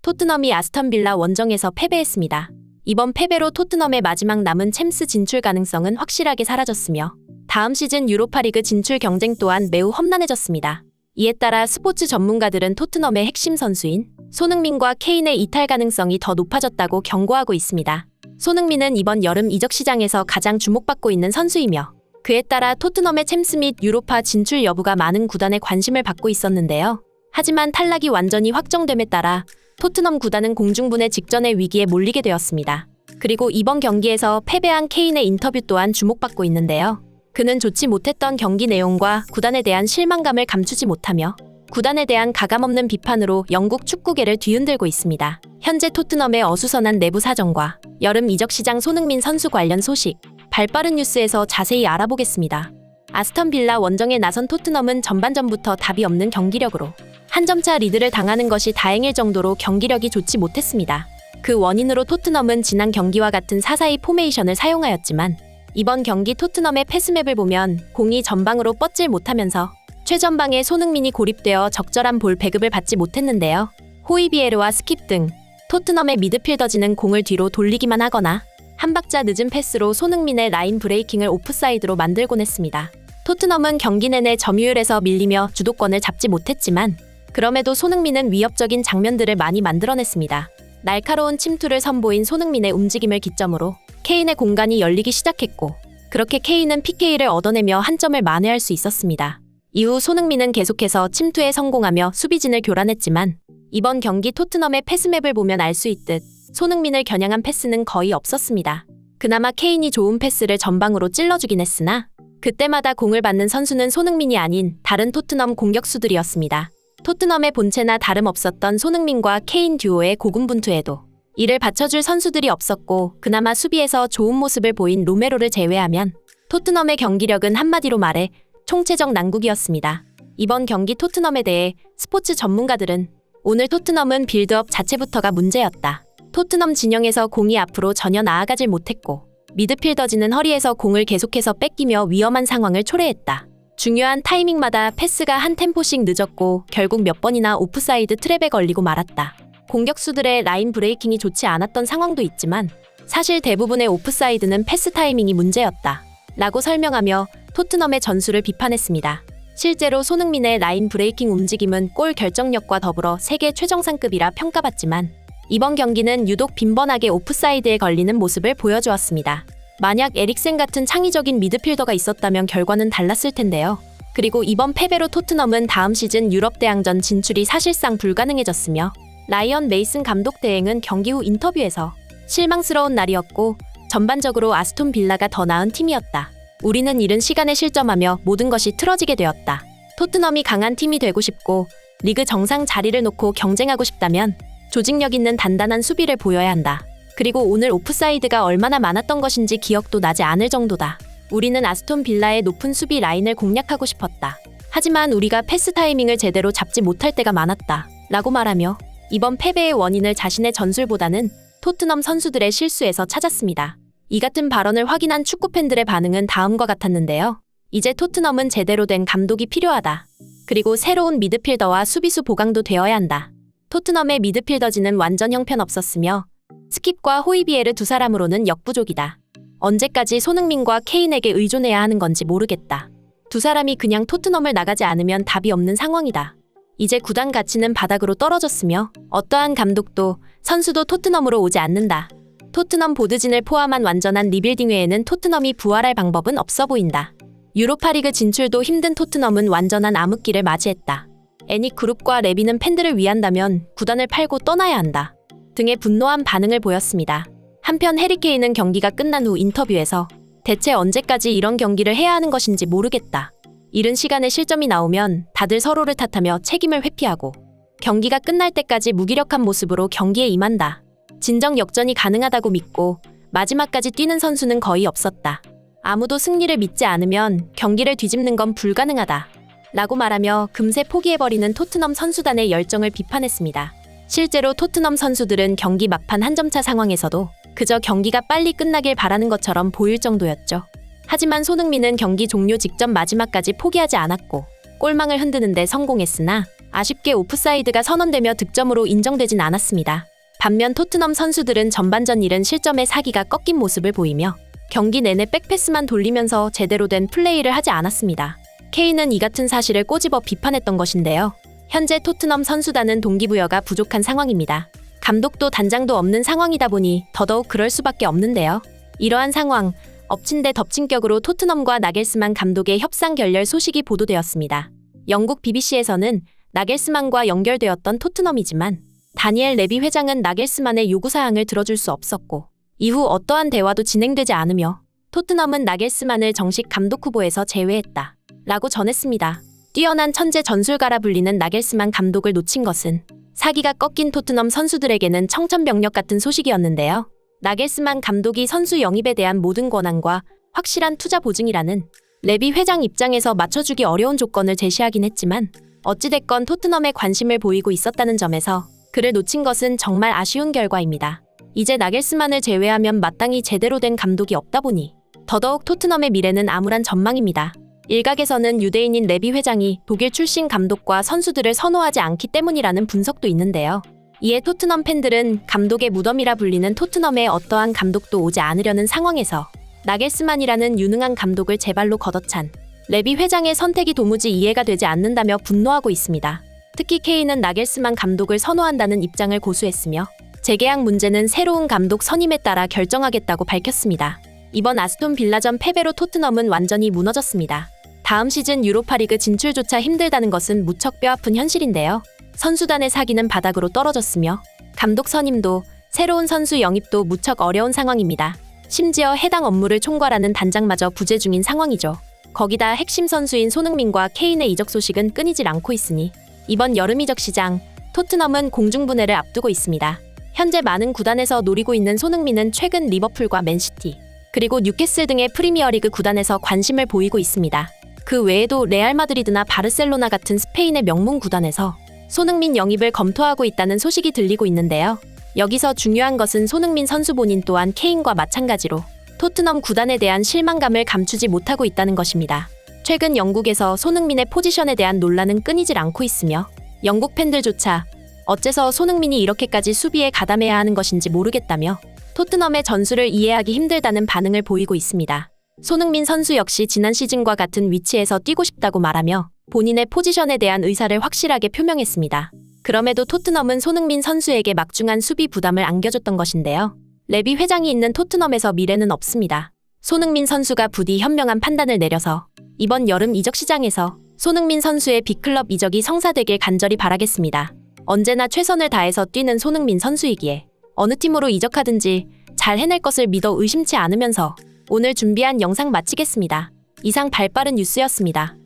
토트넘이 아스턴 빌라 원정에서 패배했습니다. 이번 패배로 토트넘의 마지막 남은 챔스 진출 가능성은 확실하게 사라졌으며 다음 시즌 유로파리그 진출 경쟁 또한 매우 험난해졌습니다. 이에 따라 스포츠 전문가들은 토트넘의 핵심 선수인 손흥민과 케인의 이탈 가능성이 더 높아졌다고 경고하고 있습니다. 손흥민은 이번 여름 이적 시장에서 가장 주목받고 있는 선수이며 그에 따라 토트넘의 챔스 및 유로파 진출 여부가 많은 구단의 관심을 받고 있었는데요. 하지만 탈락이 완전히 확정됨에 따라 토트넘 구단은 공중분해 직전의 위기에 몰리게 되었습니다. 그리고 이번 경기에서 패배한 케인의 인터뷰 또한 주목받고 있는데요. 그는 좋지 못했던 경기 내용과 구단에 대한 실망감을 감추지 못하며 구단에 대한 가감없는 비판으로 영국 축구계를 뒤흔들고 있습니다. 현재 토트넘의 어수선한 내부 사정과 여름 이적 시장 손흥민 선수 관련 소식, 발빠른 뉴스에서 자세히 알아보겠습니다. 아스턴 빌라 원정에 나선 토트넘은 전반전부터 답이 없는 경기력으로 한 점차 리드를 당하는 것이 다행일 정도로 경기력이 좋지 못했습니다. 그 원인으로 토트넘은 지난 경기와 같은 4-4-2 포메이션을 사용하였지만 이번 경기 토트넘의 패스맵을 보면 공이 전방으로 뻗질 못하면서 최전방에 손흥민이 고립되어 적절한 볼 배급을 받지 못했는데요. 호이비에르와 스킵 등 토트넘의 미드필더진은 공을 뒤로 돌리기만 하거나 한 박자 늦은 패스로 손흥민의 라인 브레이킹을 오프사이드로 만들곤 했습니다. 토트넘은 경기 내내 점유율에서 밀리며 주도권을 잡지 못했지만 그럼에도 손흥민은 위협적인 장면들을 많이 만들어냈습니다. 날카로운 침투를 선보인 손흥민의 움직임을 기점으로 케인의 공간이 열리기 시작했고 그렇게 케인은 PK를 얻어내며 한 점을 만회할 수 있었습니다. 이후 손흥민은 계속해서 침투에 성공하며 수비진을 교란했지만 이번 경기 토트넘의 패스맵을 보면 알 수 있듯 손흥민을 겨냥한 패스는 거의 없었습니다. 그나마 케인이 좋은 패스를 전방으로 찔러주긴 했으나 그때마다 공을 받는 선수는 손흥민이 아닌 다른 토트넘 공격수들이었습니다. 토트넘의 본체나 다름없었던 손흥민과 케인 듀오의 고군분투에도 이를 받쳐줄 선수들이 없었고 그나마 수비에서 좋은 모습을 보인 로메로를 제외하면 토트넘의 경기력은 한마디로 말해 총체적 난국이었습니다. 이번 경기 토트넘에 대해 스포츠 전문가들은 오늘 토트넘은 빌드업 자체부터가 문제였다. 토트넘 진영에서 공이 앞으로 전혀 나아가질 못했고 미드필더진은 허리에서 공을 계속해서 뺏기며 위험한 상황을 초래했다. 중요한 타이밍마다 패스가 한 템포씩 늦었고 결국 몇 번이나 오프사이드 트랩에 걸리고 말았다. 공격수들의 라인 브레이킹이 좋지 않았던 상황도 있지만 사실 대부분의 오프사이드는 패스 타이밍이 문제였다. 라고 설명하며 토트넘의 전술을 비판했습니다. 실제로 손흥민의 라인 브레이킹 움직임은 골 결정력과 더불어 세계 최정상급이라 평가받지만 이번 경기는 유독 빈번하게 오프사이드에 걸리는 모습을 보여주었습니다. 만약 에릭센 같은 창의적인 미드필더가 있었다면 결과는 달랐을 텐데요. 그리고 이번 패배로 토트넘은 다음 시즌 유럽 대항전 진출이 사실상 불가능해졌으며 라이언 메이슨 감독 대행은 경기 후 인터뷰에서 실망스러운 날이었고 전반적으로 아스톤 빌라가 더 나은 팀이었다. 우리는 이른 시간에 실점하며 모든 것이 틀어지게 되었다. 토트넘이 강한 팀이 되고 싶고 리그 정상 자리를 놓고 경쟁하고 싶다면 조직력 있는 단단한 수비를 보여야 한다. 그리고 오늘 오프사이드가 얼마나 많았던 것인지 기억도 나지 않을 정도다. 우리는 아스톤 빌라의 높은 수비 라인을 공략하고 싶었다. 하지만 우리가 패스 타이밍을 제대로 잡지 못할 때가 많았다. 라고 말하며 이번 패배의 원인을 자신의 전술보다는 토트넘 선수들의 실수에서 찾았습니다. 이 같은 발언을 확인한 축구팬들의 반응은 다음과 같았는데요. 이제 토트넘은 제대로 된 감독이 필요하다. 그리고 새로운 미드필더와 수비수 보강도 되어야 한다. 토트넘의 미드필더진은 완전 형편없었으며 스킵과 호이비에르 두 사람으로는 역부족이다. 언제까지 손흥민과 케인에게 의존해야 하는 건지 모르겠다. 두 사람이 그냥 토트넘을 나가지 않으면 답이 없는 상황이다. 이제 구단 가치는 바닥으로 떨어졌으며 어떠한 감독도 선수도 토트넘으로 오지 않는다. 토트넘 보드진을 포함한 완전한 리빌딩 외에는 토트넘이 부활할 방법은 없어 보인다. 유로파리그 진출도 힘든 토트넘은 완전한 암흑기를 맞이했다. 애닉 그룹과 레비는 팬들을 위한다면 구단을 팔고 떠나야 한다. 등의 분노한 반응을 보였습니다. 한편 해리 케인은 경기가 끝난 후 인터뷰에서 대체 언제까지 이런 경기를 해야 하는 것인지 모르겠다. 이른 시간에 실점이 나오면 다들 서로를 탓하며 책임을 회피하고 경기가 끝날 때까지 무기력한 모습으로 경기에 임한다. 진정 역전이 가능하다고 믿고 마지막까지 뛰는 선수는 거의 없었다. 아무도 승리를 믿지 않으면 경기를 뒤집는 건 불가능하다. 라고 말하며 금세 포기해버리는 토트넘 선수단의 열정을 비판했습니다. 실제로 토트넘 선수들은 경기 막판 한 점차 상황에서도 그저 경기가 빨리 끝나길 바라는 것처럼 보일 정도였죠. 하지만 손흥민은 경기 종료 직전 마지막까지 포기하지 않았고 골망을 흔드는 데 성공했으나 아쉽게 오프사이드가 선언되며 득점으로 인정되진 않았습니다. 반면 토트넘 선수들은 전반전 잃은 실점에 사기가 꺾인 모습을 보이며 경기 내내 백패스만 돌리면서 제대로 된 플레이를 하지 않았습니다. 케인은 이 같은 사실을 꼬집어 비판했던 것인데요. 현재 토트넘 선수단은 동기부여가 부족한 상황입니다. 감독도 단장도 없는 상황이다 보니 더더욱 그럴 수밖에 없는데요. 이러한 상황, 엎친 데 덮친 격으로 토트넘과 나겔스만 감독의 협상 결렬 소식이 보도되었습니다. 영국 BBC에서는 나겔스만과 연결되었던 토트넘이지만 다니엘 레비 회장은 나겔스만의 요구사항을 들어줄 수 없었고 이후 어떠한 대화도 진행되지 않으며 토트넘은 나겔스만을 정식 감독 후보에서 제외했다 라고 전했습니다. 뛰어난 천재 전술가라 불리는 나겔스만 감독을 놓친 것은 사기가 꺾인 토트넘 선수들에게는 청천벽력 같은 소식이었는데요. 나겔스만 감독이 선수 영입에 대한 모든 권한과 확실한 투자 보증이라는 레비 회장 입장에서 맞춰주기 어려운 조건을 제시하긴 했지만 어찌됐건 토트넘에 관심을 보이고 있었다는 점에서 그를 놓친 것은 정말 아쉬운 결과입니다. 이제 나겔스만을 제외하면 마땅히 제대로 된 감독이 없다 보니 더더욱 토트넘의 미래는 암울한 전망입니다. 일각에서는 유대인인 레비 회장이 독일 출신 감독과 선수들을 선호하지 않기 때문이라는 분석도 있는데요. 이에 토트넘 팬들은 감독의 무덤이라 불리는 토트넘에 어떠한 감독도 오지 않으려는 상황에서 나겔스만이라는 유능한 감독을 제발로 걷어찬 레비 회장의 선택이 도무지 이해가 되지 않는다며 분노하고 있습니다. 특히 케인은 나겔스만 감독을 선호한다는 입장을 고수했으며 재계약 문제는 새로운 감독 선임에 따라 결정하겠다고 밝혔습니다. 이번 아스톤 빌라전 패배로 토트넘은 완전히 무너졌습니다. 다음 시즌 유로파리그 진출조차 힘들다는 것은 무척 뼈아픈 현실인데요. 선수단의 사기는 바닥으로 떨어졌으며 감독 선임도 새로운 선수 영입도 무척 어려운 상황입니다. 심지어 해당 업무를 총괄하는 단장마저 부재 중인 상황이죠. 거기다 핵심 선수인 손흥민과 케인의 이적 소식은 끊이질 않고 있으니 이번 여름 이적 시장 토트넘은 공중분해를 앞두고 있습니다. 현재 많은 구단에서 노리고 있는 손흥민은 최근 리버풀과 맨시티 그리고 뉴캐슬 등의 프리미어리그 구단에서 관심을 보이고 있습니다. 그 외에도 레알 마드리드나 바르셀로나 같은 스페인의 명문 구단에서 손흥민 영입을 검토하고 있다는 소식이 들리고 있는데요. 여기서 중요한 것은 손흥민 선수 본인 또한 케인과 마찬가지로 토트넘 구단에 대한 실망감을 감추지 못하고 있다는 것입니다. 최근 영국에서 손흥민의 포지션에 대한 논란은 끊이질 않고 있으며 영국 팬들조차 어째서 손흥민이 이렇게까지 수비에 가담해야 하는 것인지 모르겠다며 토트넘의 전술을 이해하기 힘들다는 반응을 보이고 있습니다. 손흥민 선수 역시 지난 시즌과 같은 위치에서 뛰고 싶다고 말하며 본인의 포지션에 대한 의사를 확실하게 표명했습니다. 그럼에도 토트넘은 손흥민 선수에게 막중한 수비 부담을 안겨줬던 것인데요. 레비 회장이 있는 토트넘에서 미래는 없습니다. 손흥민 선수가 부디 현명한 판단을 내려서 이번 여름 이적 시장에서 손흥민 선수의 빅클럽 이적이 성사되길 간절히 바라겠습니다. 언제나 최선을 다해서 뛰는 손흥민 선수이기에 어느 팀으로 이적하든지 잘 해낼 것을 믿어 의심치 않으면서 오늘 준비한 영상 마치겠습니다. 이상 발빠른 뉴스였습니다.